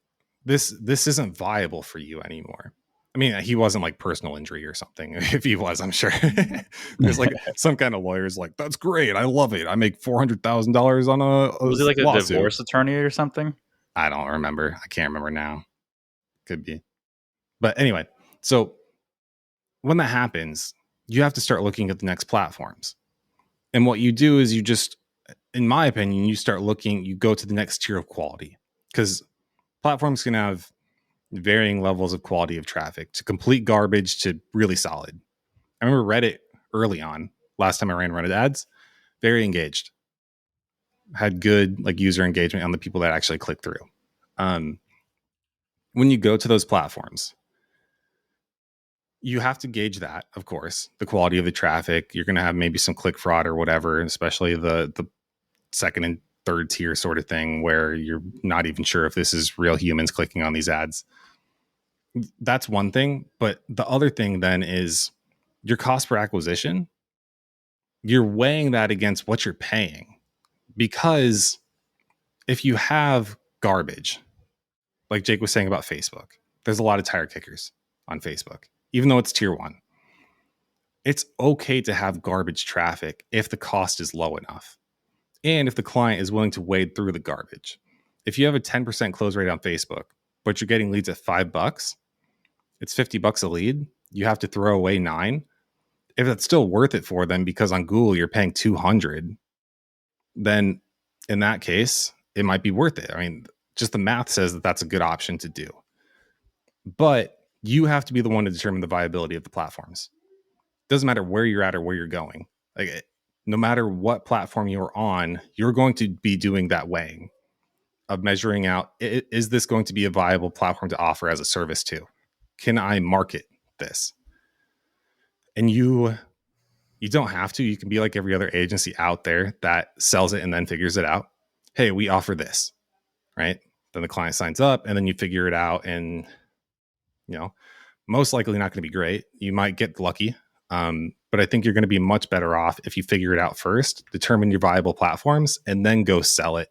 This isn't viable for you anymore. I mean, he wasn't like personal injury or something. If he was, I'm sure there's like some kind of lawyers like, that's great. I love it. I make $400,000 on a was it like lawsuit. A divorce attorney or something? I don't remember. I can't remember now. Could be. But anyway, so when that happens, you have to start looking at the next platforms. And what you do is you just, in my opinion, you go to the next tier of quality because platforms can have varying levels of quality of traffic, to complete garbage to really solid. I remember Reddit early on, last time I ran Reddit ads, very engaged, had good like user engagement on the people that actually click through. When you go to those platforms, you have to gauge that, of course, the quality of the traffic. You're going to have maybe some click fraud or whatever, especially the second and third tier sort of thing where you're not even sure if this is real humans clicking on these ads. That's one thing. But the other thing then is your cost per acquisition. You're weighing that against what you're paying, because if you have garbage, like Jake was saying about Facebook, there's a lot of tire kickers on Facebook, even though it's tier 1. It's okay to have garbage traffic if the cost is low enough. And if the client is willing to wade through the garbage. If you have a 10% close rate on Facebook, but you're getting leads at $5, it's $50 a lead. You have to throw away 9. If that's still worth it for them, because on Google you're paying $200, then in that case, it might be worth it. I mean, just the math says that that's a good option to do. But you have to be the one to determine the viability of the platforms. Doesn't matter where you're at or where you're going. Like, no matter what platform you're on, you're going to be doing that weighing of measuring out, is this going to be a viable platform to offer as a service to? Can I market this? And you don't have to. You can be like every other agency out there that sells it and then figures it out. Hey, we offer this, right? Then the client signs up and then you figure it out, and most likely not going to be great. You might get lucky. But I think you're going to be much better off if you figure it out first, determine your viable platforms, and then go sell it.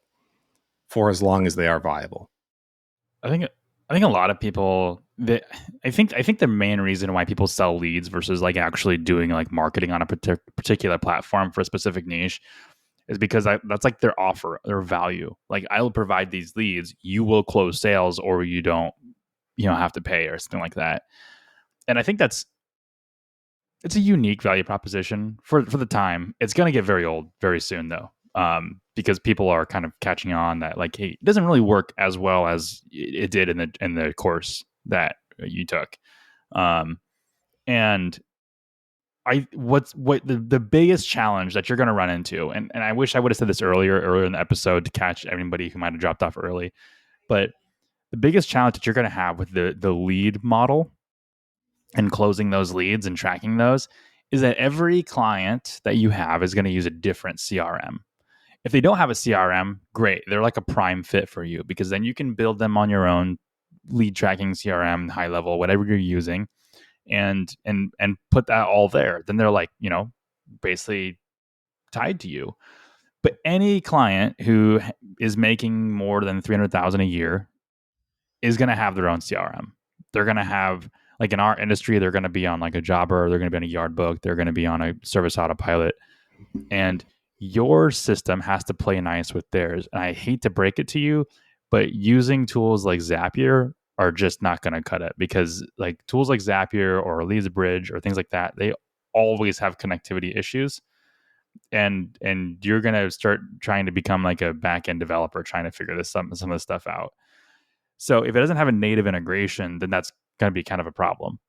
for as long as they are viable. I think a lot of people that I think the main reason why people sell leads versus like actually doing like marketing on a particular platform for a specific niche is because that's like their offer, their value. Like, I will provide these leads, you will close sales, or you don't have to pay or something like that. And I think it's a unique value proposition for the time. It's going to get very old very soon though, because people are kind of catching on that, like, hey, it doesn't really work as well as it did in the course that you took. And what the biggest challenge that you're going to run into, and I wish I would have said this earlier in the episode to catch everybody who might have dropped off early, but the biggest challenge that you're going to have with the lead model and closing those leads and tracking those is that every client that you have is going to use a different CRM. If they don't have a CRM, great. They're like a prime fit for you, because then you can build them on your own lead tracking CRM, high level, whatever you're using, and put that all there. Then they're like, basically tied to you. But any client who is making more than 300,000 a year is going to have their own CRM. They're going to have, like in our industry, they're going to be on like a Jobber, they're going to be on a Yardbook, they're going to be on a Service Autopilot, and your system has to play nice with theirs. And I hate to break it to you, but using tools like Zapier are just not going to cut it, because like tools like Zapier or Leads Bridge or things like that, they always have connectivity issues. And you're going to start trying to become like a back-end developer trying to figure some of this stuff out. So if it doesn't have a native integration, then that's going to be kind of a problem.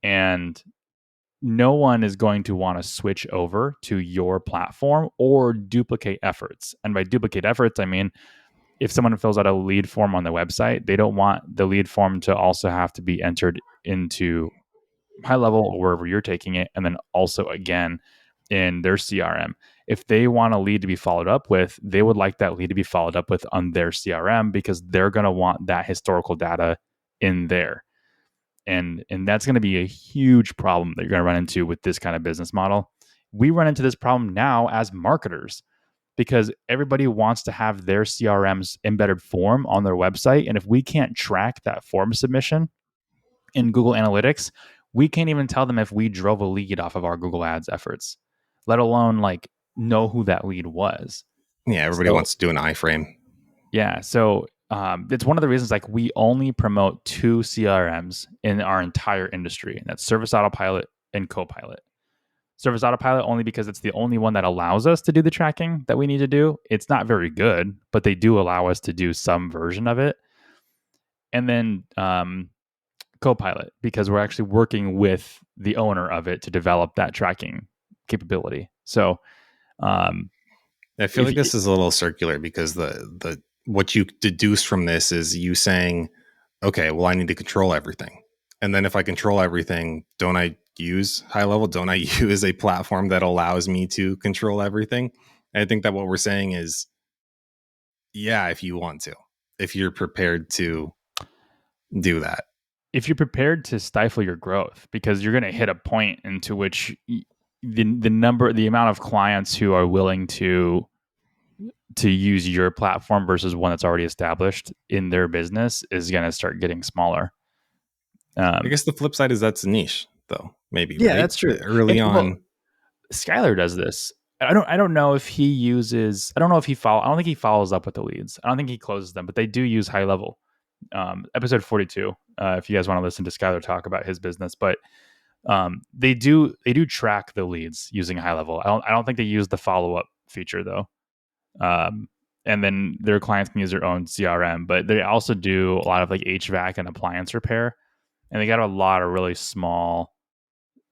And no one is going to want to switch over to your platform or duplicate efforts. And by duplicate efforts, I mean, if someone fills out a lead form on the website, they don't want the lead form to also have to be entered into high level or wherever you're taking it, and then also again in their CRM. If they want a lead to be followed up with, they would like that lead to be followed up with on their CRM, because they're going to want that historical data in there. And that's going to be a huge problem that you're going to run into with this kind of business model. We run into this problem now as marketers, because everybody wants to have their CRM's embedded form on their website. And if we can't track that form submission in Google Analytics, we can't even tell them if we drove a lead off of our Google Ads efforts, let alone like know who that lead was. Yeah, everybody wants to do an iframe. Yeah, so it's one of the reasons like we only promote 2 CRMs in our entire industry, and that's Service Autopilot and Copilot. Service Autopilot only because it's the only one that allows us to do the tracking that we need to do. It's not very good, but they do allow us to do some version of it. And then Copilot, because we're actually working with the owner of it to develop that tracking capability. So I feel like this is a little circular, because the what you deduce from this is you saying, okay, well, I need to control everything. And then if I control everything, don't I use high level? Don't I use a platform that allows me to control everything? And I think that what we're saying is, yeah, if you want to, if you're prepared to do that. If you're prepared to stifle your growth, because you're going to hit a point into which the amount of clients who are willing to use your platform versus one that's already established in their business is going to start getting smaller. I guess the flip side is that's a niche, though. Maybe. Yeah, right? that's true. Early on, well, Skylar does this. I don't know if he uses. I don't know if he follow. I don't think he follows up with the leads. I don't think he closes them, but they do use high level. Episode 42. If you guys want to listen to Skylar talk about his business, but they do track the leads using high level. I don't think they use the follow up feature though. And then their clients can use their own CRM, but they also do a lot of like HVAC and appliance repair, and they got a lot of really small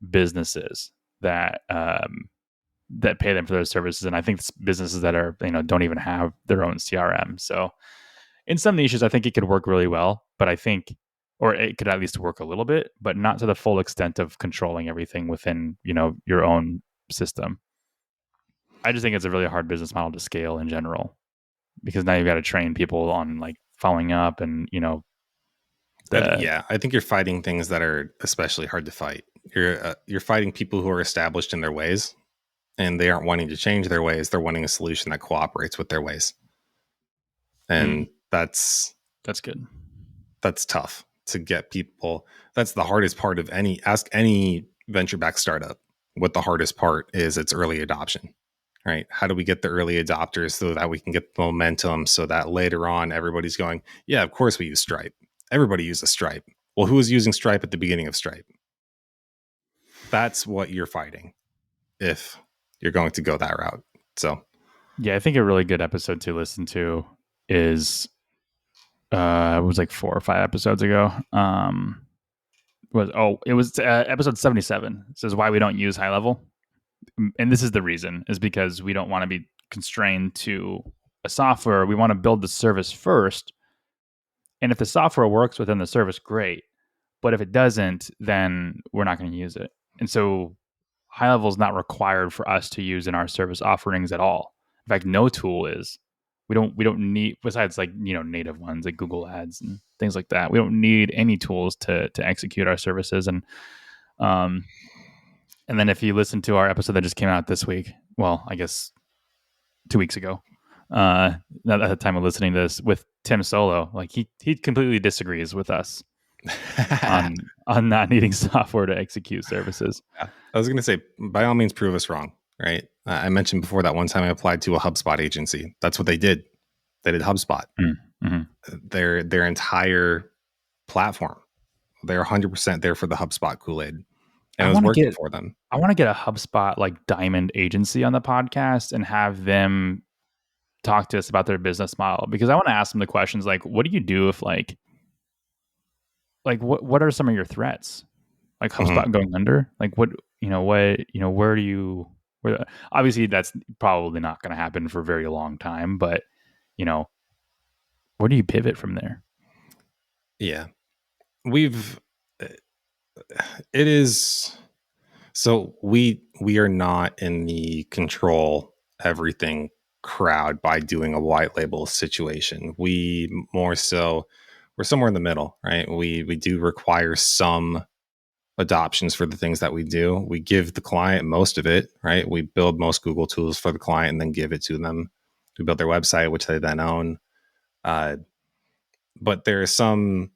businesses that that pay them for those services. And I think it's businesses that are don't even have their own CRM. So in some niches, I think it could work really well, but I think, or it could at least work a little bit, but not to the full extent of controlling everything within your own system. I just think it's a really hard business model to scale in general, because now you've got to train people on like following up and yeah, I think you're fighting things that are especially hard to fight. You're fighting people who are established in their ways, and they aren't wanting to change their ways. They're wanting a solution that cooperates with their ways. And that's good. That's tough to get people. That's the hardest part of ask any venture backed startup what the hardest part is. It's early adoption, right? How do we get the early adopters so that we can get the momentum so that later on everybody's going, yeah, of course we use Stripe. Everybody uses Stripe. Well, who was using Stripe at the beginning of Stripe? That's what you're fighting if you're going to go that route. So, yeah, I think a really good episode to listen to is it was like 4 or 5 episodes ago. It was episode 77. It says why we don't use high level, and this is the reason is because we don't want to be constrained to a software. We want to build the service first, and if the software works within the service, great. But if it doesn't, then we're not going to use it. And so high level is not required for us to use in our service offerings at all. In fact, no tool is. We don't need, besides like, native ones like Google Ads and things like that. We don't need any tools to execute our services. Um and then if you listen to our episode that just came out this week, well, I guess 2 weeks ago, at the time of listening to this with Tim Solo, like he completely disagrees with us on not needing software to execute services. I was going to say, by all means, prove us wrong, right? I mentioned before that one time I applied to a HubSpot agency. That's what they did. They did HubSpot. Mm-hmm. Their entire platform. They're 100% there for the HubSpot Kool-Aid. And it was working for them. I want to get a HubSpot like diamond agency on the podcast and have them talk to us about their business model, because I want to ask them the questions like, what do you do if like what are some of your threats? Like HubSpot going under? Like obviously that's probably not going to happen for a very long time, but where do you pivot from there? Yeah. It is, so we are not in the control everything crowd by doing a white label situation. We more so, we're somewhere in the middle, right? We do require some adoptions for the things that we do. We give the client most of it, right? We build most Google tools for the client and then give it to them. We build their website, which they then own. But there are some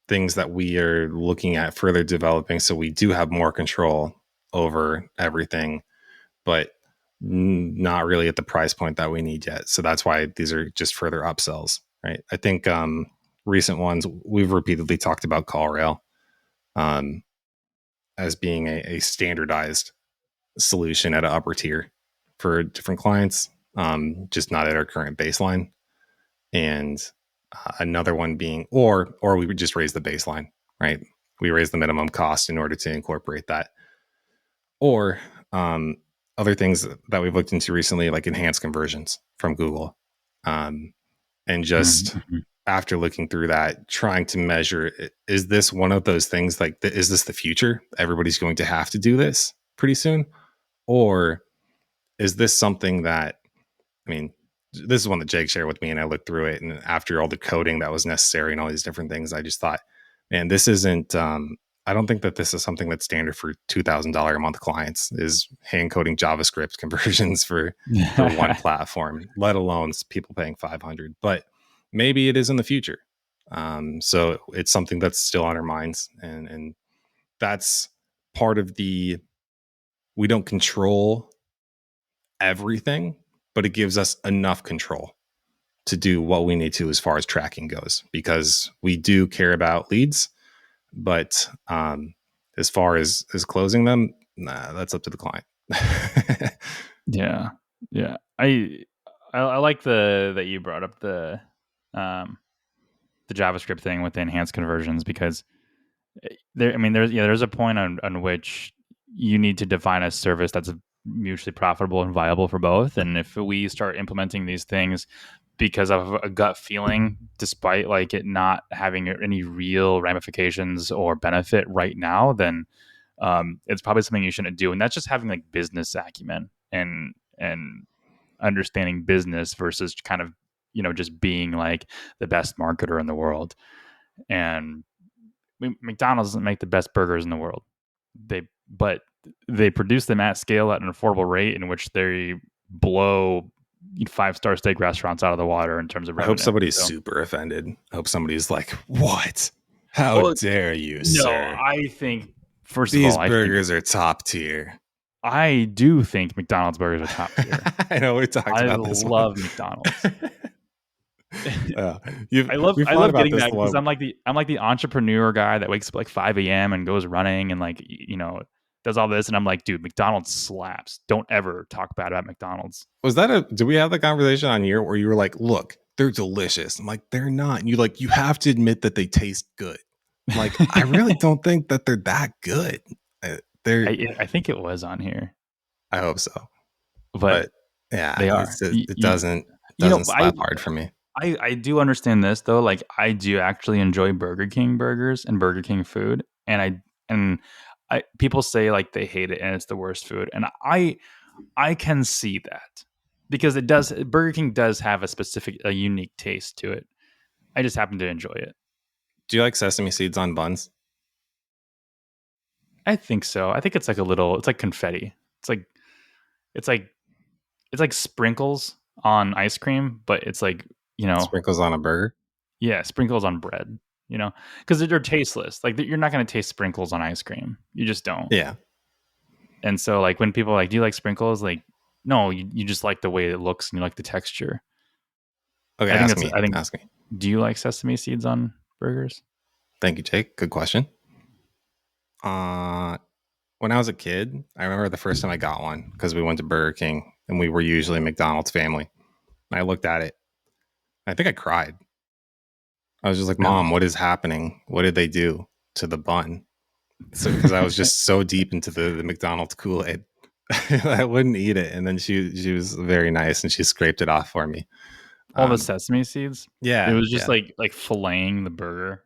things that we are looking at further developing, so we do have more control over everything, but not really at the price point that we need yet. So that's why these are just further upsells, right? I think recent ones, we've repeatedly talked about CallRail as being a standardized solution at an upper tier for different clients, just not at our current baseline. And another one being, or we would just raise the baseline, right? We raise the minimum cost in order to incorporate that. Or other things that we've looked into recently, like enhanced conversions from Google. And just after looking through that, trying to measure, is this one of those things like, is this the future? Everybody's going to have to do this pretty soon? Or is this something that, this is one that Jake shared with me, and I looked through it, and after all the coding that was necessary and all these different things, I just thought, man, this isn't, I don't think that this is something that's standard for $2,000 a month clients, is hand coding JavaScript conversions for one platform, let alone people paying $500. But maybe it is in the future. So it's something that's still on our minds. And that's part of we don't control everything, but it gives us enough control to do what we need to as far as tracking goes, because we do care about leads, but as far as closing them, that's up to the client. Yeah. I like that you brought up the JavaScript thing with the enhanced conversions, because there's a point on which you need to define a service that's mutually profitable and viable for both. And if we start implementing these things because of a gut feeling, despite like it not having any real ramifications or benefit right now, then it's probably something you shouldn't do. And that's just having like business acumen and understanding business versus kind of, just being like the best marketer in the world. And McDonald's doesn't make the best burgers in the world. But they produce them at scale at an affordable rate in which they blow 5-star steak restaurants out of the water in terms of I hope revenue. somebody's So, super offended. I hope somebody's like, "What? How well, dare you, no, sir? I think first of These all, burgers are top tier." I do think McDonald's burgers are top tier. I know we talked I about this one. love McDonald's. uh, I we thought love about getting this that because one. I'm like the entrepreneur guy that wakes up like 5 a.m. and goes running and like does all this, and I'm like, dude, McDonald's slaps. Don't ever talk bad about McDonald's. Was that did we have the conversation on here where you were like, look, they're delicious? I'm like, they're not. And you have to admit that they taste good. I'm like, I really don't think that they're that good. I think it was on here, I hope so. but yeah, they are. it doesn't slap hard for me. I do understand this though. Like I do actually enjoy Burger King burgers and Burger King food, and people say like they hate it and it's the worst food, and I can see that because Burger King does have a unique taste to it. I just happen to enjoy it. Do you like sesame seeds on buns? I think so. I think it's like confetti. It's like sprinkles on ice cream, but it's like, Sprinkles on a burger? yeah, sprinkles on bread, because they're tasteless. Like you're not going to taste sprinkles on ice cream. You just don't. Yeah. And so like when people are like, do you like sprinkles? Like, no, you just like the way it looks and you like the texture. Okay, ask me. Do you like sesame seeds on burgers? Thank you, Jake. Good question. When I was a kid, I remember the first time I got one because we went to Burger King and we were usually a McDonald's family. And I looked at it. I think I cried. I was just like, Mom, what is happening? What did they do to the bun? So because I was just so deep into the McDonald's Kool-Aid, I wouldn't eat it. And then she was very nice and she scraped it off for me. All the sesame seeds? Yeah. It was just like filleting the burger.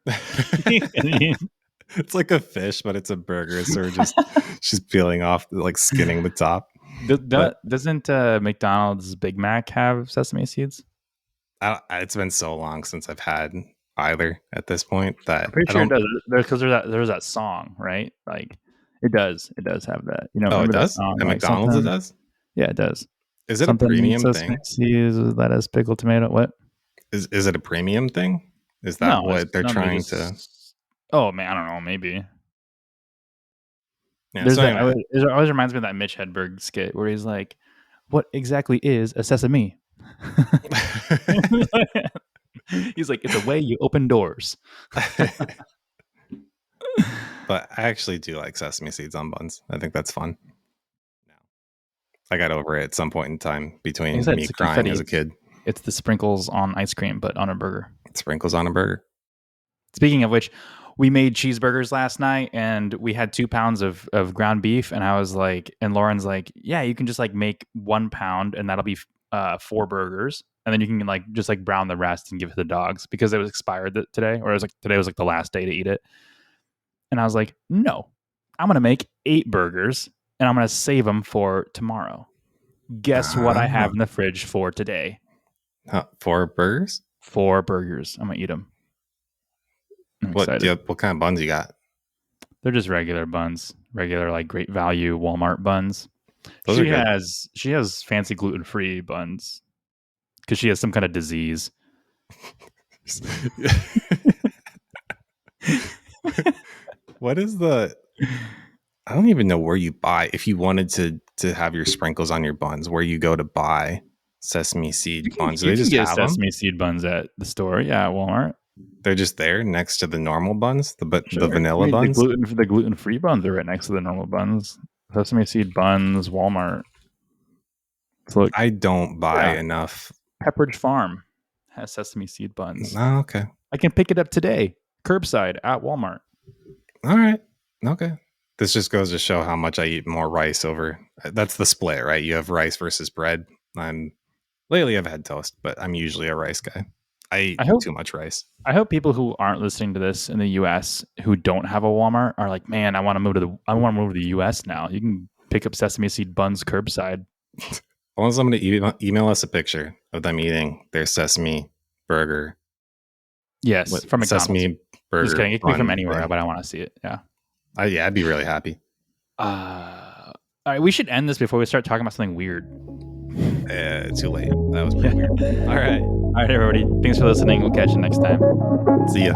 It's like a fish, but it's a burger. So she's peeling off, like skinning the top. Doesn't McDonald's Big Mac have sesame seeds? It's been so long since I've had either at this point that I'm pretty sure it does, because there's that song, right? Like it does have that. Oh, it does? At McDonald's it does? Yeah, it does. Is it a premium thing? Seeds, lettuce, pickle, tomato. What? Is it a premium thing? Is that what they're trying to? Oh man, I don't know. Maybe. Yeah, it always reminds me of that Mitch Hedberg skit where he's like, "What exactly is a sesame?" He's like, "It's a way you open doors." But I actually do like sesame seeds on buns. I think that's fun. I got over it at some point in time between me crying as a kid. It's the sprinkles on ice cream, but on a burger. Sprinkles on a burger. Speaking of which, we made cheeseburgers last night and we had 2 pounds of ground beef. And I was like, and Lauren's like, yeah, you can just like make 1 pound and that'll be 4 burgers. And then you can like just like brown the rest and give it to the dogs because it was expired today. Or today was like the last day to eat it. And I was like, no, I'm going to make 8 burgers and I'm going to save them for tomorrow. Guess what I have in the fridge for today? 4 burgers? 4 burgers. I'm going to eat them. What kind of buns you got? They're just regular buns, regular like Great Value Walmart buns. She has fancy gluten-free buns because she has some kind of disease. What is I don't even know where you buy if you wanted to have your sprinkles on your buns. Where you go to buy sesame seed buns? You can get sesame seed buns at the store. Yeah, at Walmart. They're just there next to the normal buns, the vanilla buns. The gluten-free buns are right next to the normal buns. Sesame seed buns, Walmart. So look, I don't buy enough. Pepperidge Farm has sesame seed buns. Oh, okay. I can pick it up today, curbside at Walmart. All right. Okay. This just goes to show how much I eat more rice over. That's the split, right? You have rice versus bread. Lately I've had toast, but I'm usually a rice guy. I eat too much rice. I hope people who aren't listening to this in the U.S. who don't have a Walmart are like, man, I want to move to the U.S. now. You can pick up sesame seed buns curbside. I want somebody to email us a picture of them eating their sesame burger. Yes, from McDonald's. Sesame burger. Just kidding. It can be from anywhere, but I want to see it. Yeah. I'd be really happy. All right, we should end this before we start talking about something weird. Too late. That was pretty weird. All right. All right, everybody. Thanks for listening. We'll catch you next time. See ya.